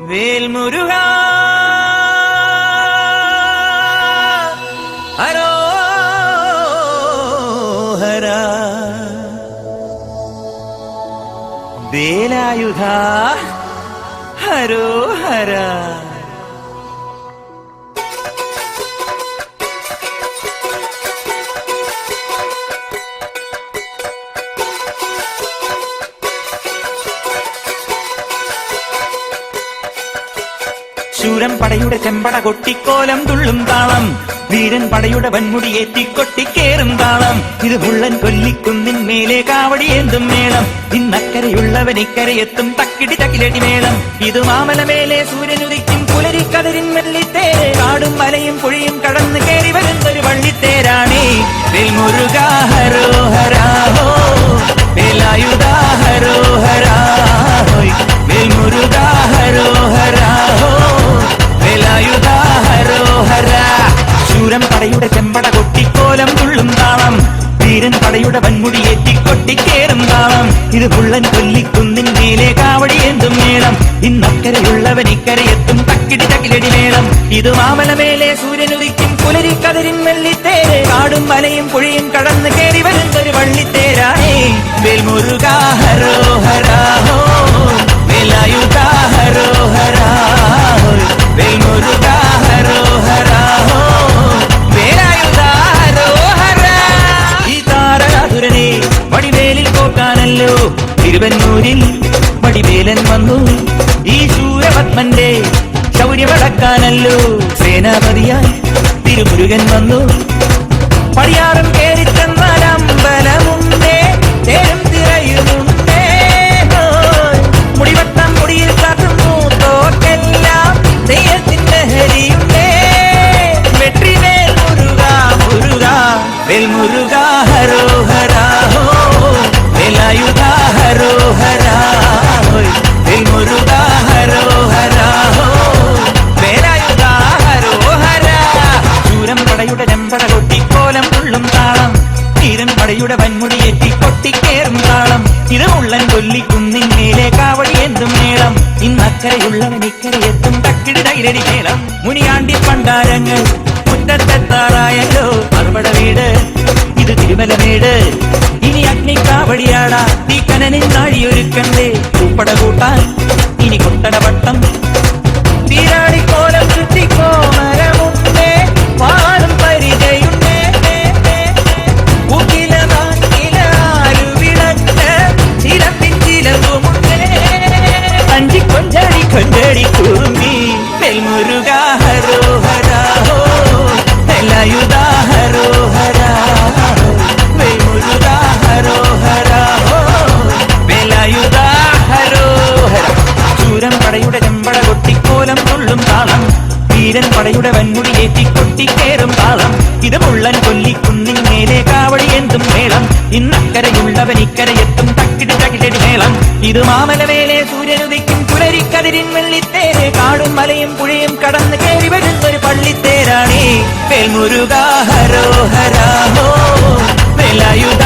വേൽമുരുകാ ഹരോഹരാ വേലായുധാ ഹരോഹരാ. ശൂരൻ പടയുടെ ചെമ്പട കൊട്ടിക്കോലം തുള്ളും താളം, വീരൻ പടയുടെ വൻമുടിയേറ്റിക്കൊട്ടിക്കേറും താളം. ഇത് മുള്ളൻ കൊല്ലിക്കുന്നിൻ മേലെ കാവടിയേന്തും മേളം, ഇന്നക്കരയുള്ളവൻ ഇക്കരയെത്തും തക്കിടി തക്കിലടി മേളം. ഇത് മാമലമേലെ സൂര്യനുദിക്കും പുലരിക്കതിരിൻ വെള്ളിത്തേര്, കാടും മലയും പുഴയും കടന്ന് കയറി വരുന്നൊരു വള്ളിത്തേരാണേ. വേൽമുരുകാ ഹരോഹരാ ഹോ, വേലായുധാ ഹരോഹരാ ഹോയ്, വേൽമുരുകാ ഹരോഹരാ ഹോ, വേലായുധാ ഹരോഹരാ. ശൂരൻ പടയുടെ ചെമ്പട കൊട്ടിക്കോലം തുള്ളും താളം, വീരൻ പടയുടെ വൻമുടിയേറ്റിക്കൊട്ടിക്കേറും താളം. ഇത് മുള്ളൻ കൊല്ലിക്കുന്നിൻ മേലെ കാവടിയേന്തും മേളം, ഇന്നക്കരയുള്ളവൻ ഇക്കരയെത്തും തക്കിടി തക്കിലടി മേളം. ഇത് മാമലമേലെ സൂര്യനുദിക്കും പുലരിക്കതിരിൻ വെള്ളിത്തേര്, കാടും മലയും പുഴയും കടന്ന് കയറി വരുന്നൊരു വള്ളിത്തേരാണേ. വേൽമുരുകാ ഹരോഹരാ ഹോ, വേലായുധാ ഹരോഹരാ ഹോയ്, വേൽമുരുകാ ഹരോഹരാ ഹോ, വേലായുധാ ഹരോഹരാ. ഈ താരകാസുരനെ വടിവേലിൽ കോർക്കാനല്ലോ തിരുവന്നൂരിൽ വടിവേലൻ വന്നു. ഈ ശൂരപത്മന്റെ ശൗര്യമടക്കാനല്ലോ സേനാപതിയായി തിരുമുരുകൻ വന്നു. പടിയാറും കേറി ചെന്നാലമ്പലമുണ്ടേ, തേരും തിരയുമുണ്ടേ, മുടിവട്ടം മുടിയിൽ കാട്ടും മൂത്തോക്കെല്ലാം തെയ്യത്തിന്റെ ഹരിയുണ്ടേ. വെട്രിവേൽ മുരുകാ മുരുകാ, വേൽമുരുകാ ഹരോഹരാ ഹോ, വേലായുധാ ഹരോഹരാ ഹോയ്, വേൽമുരുകാ ഹരോഹരാ ഹോ, വേലായുധാ ഹരോഹരാ. ശൂരൻ പടയുടെ ചെമ്പട കൊട്ടിക്കോലം തുള്ളും താളം, വീരൻ പടയുടെ വൻമുടിയേറ്റി കൊട്ടിക്കേറും താളം. ഇത് മുള്ളൻ കൊല്ലിക്കുന്നിൻ മേലെ കാവടിയേന്തും മേളം, ഇന്നക്കരയുള്ളവൻ ഇക്കരയെത്തും തക്കിടി തകിലടി മേളം. മുനിയാണ്ടി പണ്ടാരങ്ങൾ മുറ്റത്തെത്താറായല്ലോ മറുപട വീട്, ഇത് തിരുമലമേട്. ഇനി അഗ്നിക്കാവടിയാടാ തീ കനനിൻ നാഴിയൊരുക്കണ്ടേ, പൂപ്പട കൂട്ടാൻ ഇനി കൊട്ടടവട്ടം. തീരാടിക്കോലം ചുറ്റിക്കോമരമുണ്ടേ, പാടും പരിചയുണ്ടേ, ചിലപ്പിൻ ചിലവുമുണ്ടേ. അഞ്ചി കൊഞ്ചടി കൊഞ്ചടി കുറുമ്പി, വേൽമുരുകാ ഹരോഹരാ ഹോ, വേലായുധാ ഹരോഹരാ, വേൽമുരുകാ ഹരോഹരാ ഹോ, വേലായുധാ ഹരോഹരാ. ശൂരൻ പടയുടെ ചെമ്പട കൊട്ടിക്കോലം തുള്ളും താളം, വീരൻ പടയുടെ വൻമുടിയേറ്റി കൊട്ടിക്കേറും താളം. ഇത് മുള്ളൻ കൊല്ലിക്കുന്നിൻ മേലെ കാവടിയേന്തും മേളം, ഇന്നക്കരയുള്ളവൻ ഇക്കരയെത്തും തക്കിടി തകിലടി മേളം. ഇത് മാമലമേലെ സൂര്യനുദിക്കും പുലരിക്കതിരിൻ വെള്ളിത്തേര്, കാടും മലയും പുഴയും കടന്ന് കയറി വരുന്നൊരു പള്ളിത്തേരാണേ. വേൽമുരുകാ ഹരോഹരാ ഹോ, വേലായുധാ